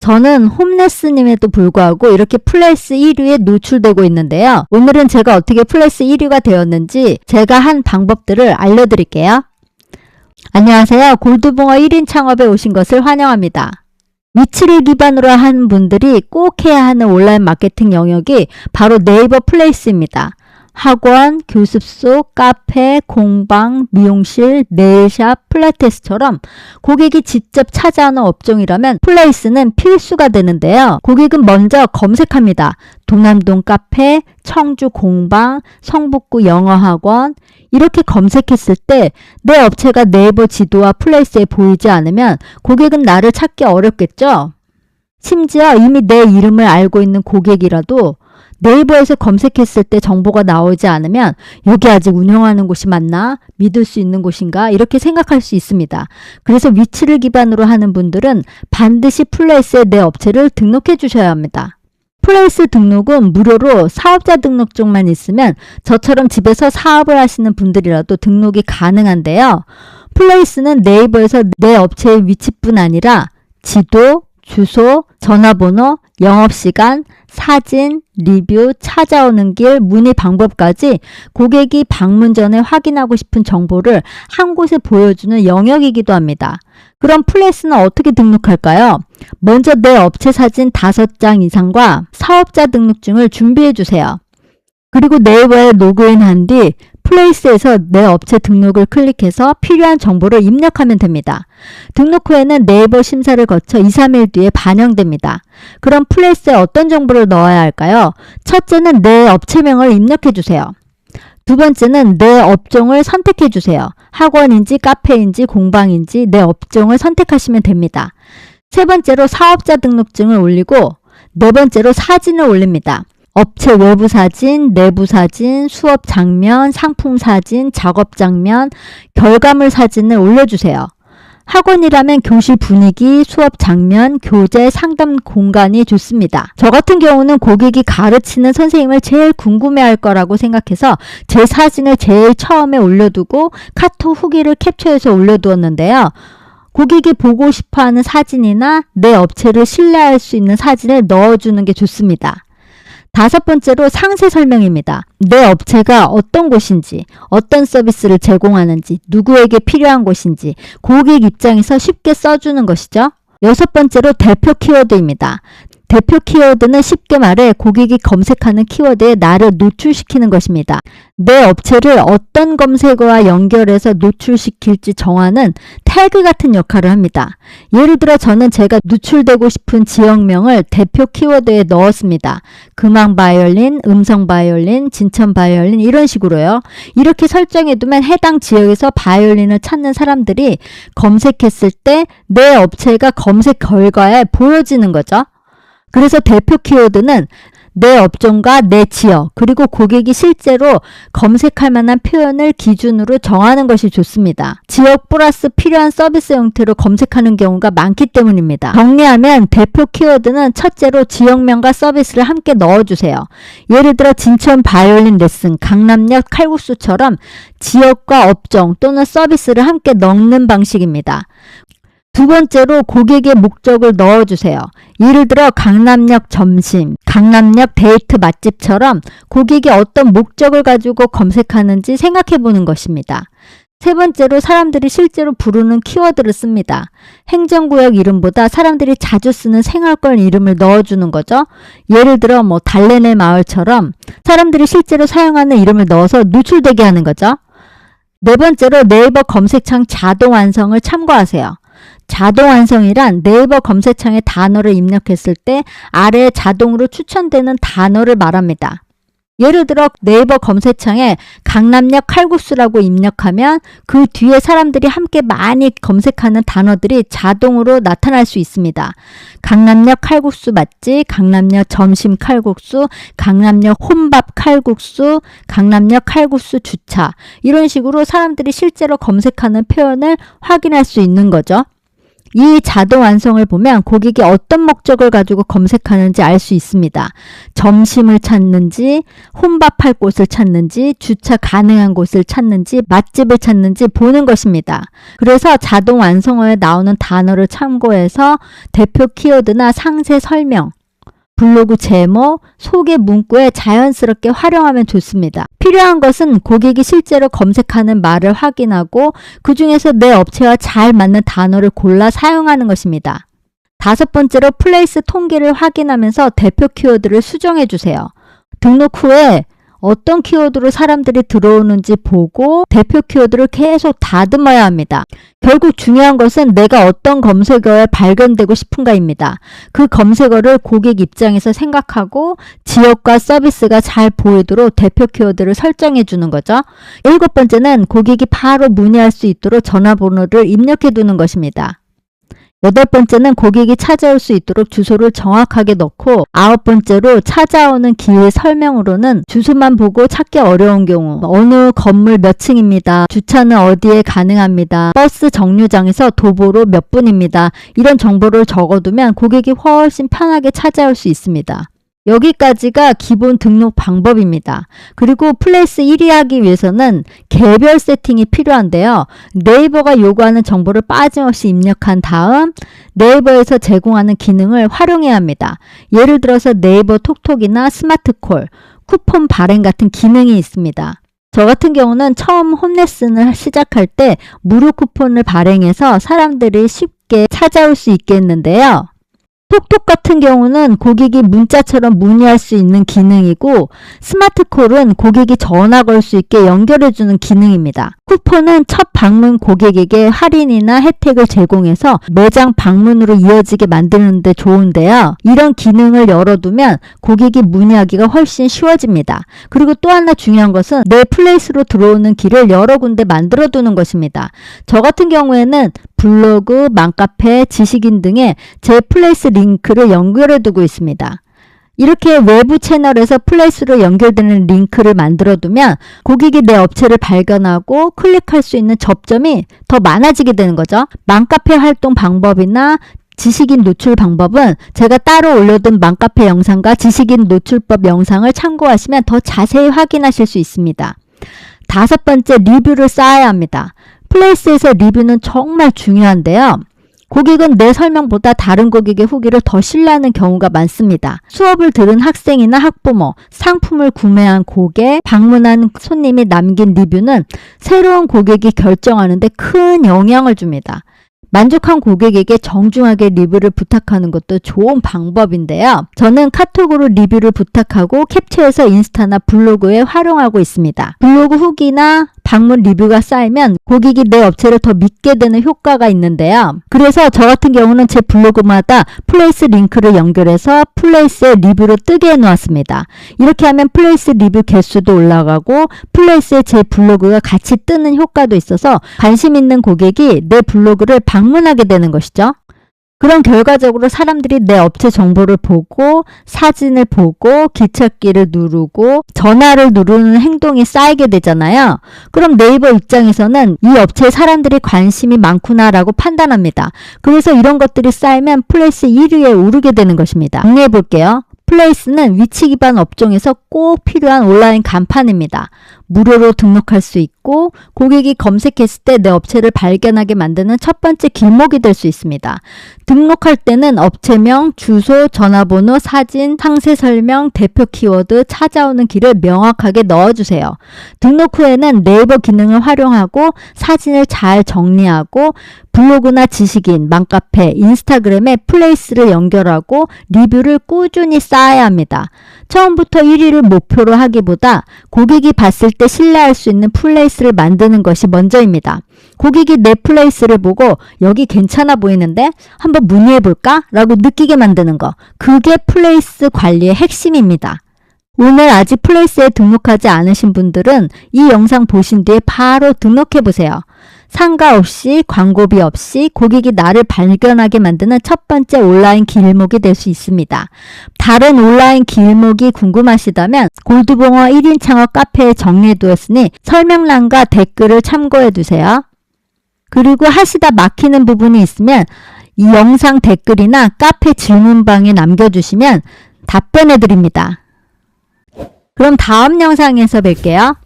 저는 홈레스님에도 불구하고 이렇게 플레이스 1위에 노출되고 있는데요. 오늘은 제가 어떻게 플레이스 1위가 되었는지 제가 한 방법들을 알려드릴게요. 안녕하세요. 골드붕어 1인 창업에 오신 것을 환영합니다. 위치를 기반으로 한 분들이 꼭 해야 하는 온라인 마케팅 영역이 바로 네이버 플레이스입니다. 학원, 교습소, 카페, 공방, 미용실, 네일샵, 필라테스처럼 고객이 직접 찾아오는 업종이라면 플레이스는 필수가 되는데요. 고객은 먼저 검색합니다. 도남동 카페, 청주 공방, 성북구 영어학원 이렇게 검색했을 때 내 업체가 네이버 지도와 플레이스에 보이지 않으면 고객은 나를 찾기 어렵겠죠? 심지어 이미 내 이름을 알고 있는 고객이라도 네이버에서 검색했을 때 정보가 나오지 않으면 여기 아직 운영하는 곳이 맞나? 믿을 수 있는 곳인가? 이렇게 생각할 수 있습니다. 그래서 위치를 기반으로 하는 분들은 반드시 플레이스에 내 업체를 등록해 주셔야 합니다. 플레이스 등록은 무료로 사업자 등록증만 있으면 저처럼 집에서 사업을 하시는 분들이라도 등록이 가능한데요. 플레이스는 네이버에서 내 업체의 위치뿐 아니라 지도, 주소, 전화번호, 영업시간, 사진, 리뷰, 찾아오는 길, 문의 방법까지 고객이 방문 전에 확인하고 싶은 정보를 한 곳에 보여주는 영역이기도 합니다. 그럼 플레이스는 어떻게 등록할까요? 먼저 내 업체 사진 5장 이상과 사업자 등록증을 준비해 주세요. 그리고 네이버에 로그인한 뒤 플레이스에서 내 업체 등록을 클릭해서 필요한 정보를 입력하면 됩니다. 등록 후에는 네이버 심사를 거쳐 2-3일 뒤에 반영됩니다. 그럼 플레이스에 어떤 정보를 넣어야 할까요? 첫째는 내 업체명을 입력해 주세요. 두 번째는 내 업종을 선택해 주세요. 학원인지 카페인지 공방인지 내 업종을 선택하시면 됩니다. 세 번째로 사업자 등록증을 올리고 네 번째로 사진을 올립니다. 업체 외부 사진, 내부 사진, 수업 장면, 상품 사진, 작업 장면, 결과물 사진을 올려주세요. 학원이라면 교실 분위기, 수업 장면, 교재, 상담 공간이 좋습니다. 저 같은 경우는 고객이 가르치는 선생님을 제일 궁금해할 거라고 생각해서 제 사진을 제일 처음에 올려두고 카톡 후기를 캡처해서 올려두었는데요. 고객이 보고 싶어하는 사진이나 내 업체를 신뢰할 수 있는 사진을 넣어주는 게 좋습니다. 5번째로 상세 설명입니다. 내 업체가 어떤 곳인지, 어떤 서비스를 제공하는지, 누구에게 필요한 곳인지 고객 입장에서 쉽게 써주는 것이죠. 6번째로 대표 키워드입니다. 대표 키워드는 쉽게 말해 고객이 검색하는 키워드에 나를 노출시키는 것입니다. 내 업체를 어떤 검색어와 연결해서 노출시킬지 정하는 태그 같은 역할을 합니다. 예를 들어 저는 제가 노출되고 싶은 지역명을 대표 키워드에 넣었습니다. 금왕 바이올린, 음성 바이올린, 진천 바이올린 이런 식으로요. 이렇게 설정해두면 해당 지역에서 바이올린을 찾는 사람들이 검색했을 때 내 업체가 검색 결과에 보여지는 거죠. 그래서 대표 키워드는 내 업종과 내 지역 그리고 고객이 실제로 검색할 만한 표현을 기준으로 정하는 것이 좋습니다. 지역 플러스 필요한 서비스 형태로 검색하는 경우가 많기 때문입니다. 정리하면 대표 키워드는 첫째로 지역명과 서비스를 함께 넣어주세요. 예를 들어 진천 바이올린 레슨, 강남역 칼국수처럼 지역과 업종 또는 서비스를 함께 넣는 방식입니다. 두 번째로 고객의 목적을 넣어주세요. 예를 들어 강남역 점심, 강남역 데이트 맛집처럼 고객이 어떤 목적을 가지고 검색하는지 생각해 보는 것입니다. 세 번째로 사람들이 실제로 부르는 키워드를 씁니다. 행정구역 이름보다 사람들이 자주 쓰는 생활권 이름을 넣어주는 거죠. 예를 들어 달래내 마을처럼 사람들이 실제로 사용하는 이름을 넣어서 노출되게 하는 거죠. 네 번째로 네이버 검색창 자동 완성을 참고하세요. 자동 완성이란 네이버 검색창에 단어를 입력했을 때 아래에 자동으로 추천되는 단어를 말합니다. 예를 들어 네이버 검색창에 강남역 칼국수라고 입력하면 그 뒤에 사람들이 함께 많이 검색하는 단어들이 자동으로 나타날 수 있습니다. 강남역 칼국수 맛집, 강남역 점심 칼국수, 강남역 혼밥 칼국수, 강남역 칼국수 주차 이런 식으로 사람들이 실제로 검색하는 표현을 확인할 수 있는 거죠. 이 자동 완성을 보면 고객이 어떤 목적을 가지고 검색하는지 알 수 있습니다. 점심을 찾는지, 혼밥할 곳을 찾는지, 주차 가능한 곳을 찾는지, 맛집을 찾는지 보는 것입니다. 그래서 자동 완성어에 나오는 단어를 참고해서 대표 키워드나 상세 설명, 블로그 제목, 소개 문구에 자연스럽게 활용하면 좋습니다. 필요한 것은 고객이 실제로 검색하는 말을 확인하고 그 중에서 내 업체와 잘 맞는 단어를 골라 사용하는 것입니다. 5번째로 플레이스 통계를 확인하면서 대표 키워드를 수정해 주세요. 등록 후에 어떤 키워드로 사람들이 들어오는지 보고 대표 키워드를 계속 다듬어야 합니다. 결국 중요한 것은 내가 어떤 검색어에 발견되고 싶은가입니다. 그 검색어를 고객 입장에서 생각하고 지역과 서비스가 잘 보이도록 대표 키워드를 설정해 주는 거죠. 7번째는 고객이 바로 문의할 수 있도록 전화번호를 입력해 두는 것입니다. 8번째는 고객이 찾아올 수 있도록 주소를 정확하게 넣고 9번째로 찾아오는 길 설명으로는 주소만 보고 찾기 어려운 경우 어느 건물 몇 층입니다. 주차는 어디에 가능합니다. 버스 정류장에서 도보로 몇 분입니다. 이런 정보를 적어두면 고객이 훨씬 편하게 찾아올 수 있습니다. 여기까지가 기본 등록 방법입니다. 그리고 플레이스 1위 하기 위해서는 개별 세팅이 필요한데요. 네이버가 요구하는 정보를 빠짐없이 입력한 다음 네이버에서 제공하는 기능을 활용해야 합니다. 예를 들어서 네이버 톡톡이나 스마트콜, 쿠폰 발행 같은 기능이 있습니다. 저 같은 경우는 처음 홈레슨을 시작할 때 무료 쿠폰을 발행해서 사람들이 쉽게 찾아올 수 있게 했는데요. 톡톡 같은 경우는 고객이 문자처럼 문의할 수 있는 기능이고 스마트콜은 고객이 전화 걸 수 있게 연결해주는 기능입니다. 쿠폰은 첫 방문 고객에게 할인이나 혜택을 제공해서 매장 방문으로 이어지게 만드는 데 좋은데요. 이런 기능을 열어두면 고객이 문의하기가 훨씬 쉬워집니다. 그리고 또 하나 중요한 것은 내 플레이스로 들어오는 길을 여러 군데 만들어두는 것입니다. 저 같은 경우에는 블로그, 맘카페, 지식인 등의 제 플레이스 링크를 연결해 두고 있습니다. 이렇게 외부 채널에서 플레이스로 연결되는 링크를 만들어 두면 고객이 내 업체를 발견하고 클릭할 수 있는 접점이 더 많아지게 되는 거죠. 맘카페 활동 방법이나 지식인 노출 방법은 제가 따로 올려둔 맘카페 영상과 지식인 노출법 영상을 참고하시면 더 자세히 확인하실 수 있습니다. 5번째, 리뷰를 쌓아야 합니다. 플레이스에서 리뷰는 정말 중요한데요. 고객은 내 설명보다 다른 고객의 후기를 더 신뢰하는 경우가 많습니다. 수업을 들은 학생이나 학부모, 상품을 구매한 고객, 방문한 손님이 남긴 리뷰는 새로운 고객이 결정하는 데 큰 영향을 줍니다. 만족한 고객에게 정중하게 리뷰를 부탁하는 것도 좋은 방법인데요. 저는 카톡으로 리뷰를 부탁하고 캡처해서 인스타나 블로그에 활용하고 있습니다. 블로그 후기나 방문 리뷰가 쌓이면 고객이 내 업체를 더 믿게 되는 효과가 있는데요. 그래서 저 같은 경우는 제 블로그마다 플레이스 링크를 연결해서 플레이스에 리뷰를 뜨게 해놓았습니다. 이렇게 하면 플레이스 리뷰 개수도 올라가고 플레이스에 제 블로그가 같이 뜨는 효과도 있어서 관심 있는 고객이 내 블로그를 방문하게 되는 것이죠. 그럼 결과적으로 사람들이 내 업체 정보를 보고 사진을 보고 기찻길을 누르고 전화를 누르는 행동이 쌓이게 되잖아요. 그럼 네이버 입장에서는 이 업체에 사람들이 관심이 많구나라고 판단합니다. 그래서 이런 것들이 쌓이면 플레이스 1위에 오르게 되는 것입니다. 정리해 볼게요. 플레이스는 위치 기반 업종에서 꼭 필요한 온라인 간판입니다. 무료로 등록할 수 있고 고객이 검색했을 때 내 업체를 발견하게 만드는 첫 번째 길목이 될 수 있습니다. 등록할 때는 업체명, 주소, 전화번호, 사진, 상세 설명, 대표 키워드, 찾아오는 길을 명확하게 넣어주세요. 등록 후에는 네이버 기능을 활용하고 사진을 잘 정리하고 블로그나 지식인, 맘카페, 인스타그램에 플레이스를 연결하고 리뷰를 꾸준히 쌓아야 합니다. 처음부터 1위를 목표로 하기보다 고객이 봤을 때 신뢰할 수 있는 플레이스를 만드는 것이 먼저입니다. 고객이 내 플레이스를 보고 여기 괜찮아 보이는데 한번 문의해볼까? 라고 느끼게 만드는 거. 그게 플레이스 관리의 핵심입니다. 오늘 아직 플레이스에 등록하지 않으신 분들은 이 영상 보신 뒤에 바로 등록해보세요. 상가 없이 광고비 없이 고객이 나를 발견하게 만드는 첫 번째 온라인 길목이 될 수 있습니다. 다른 온라인 길목이 궁금하시다면 골드봉어 1인 창업 카페에 정리해두었으니 설명란과 댓글을 참고해두세요. 그리고 하시다 막히는 부분이 있으면 이 영상 댓글이나 카페 질문방에 남겨주시면 답변해 드립니다. 그럼 다음 영상에서 뵐게요.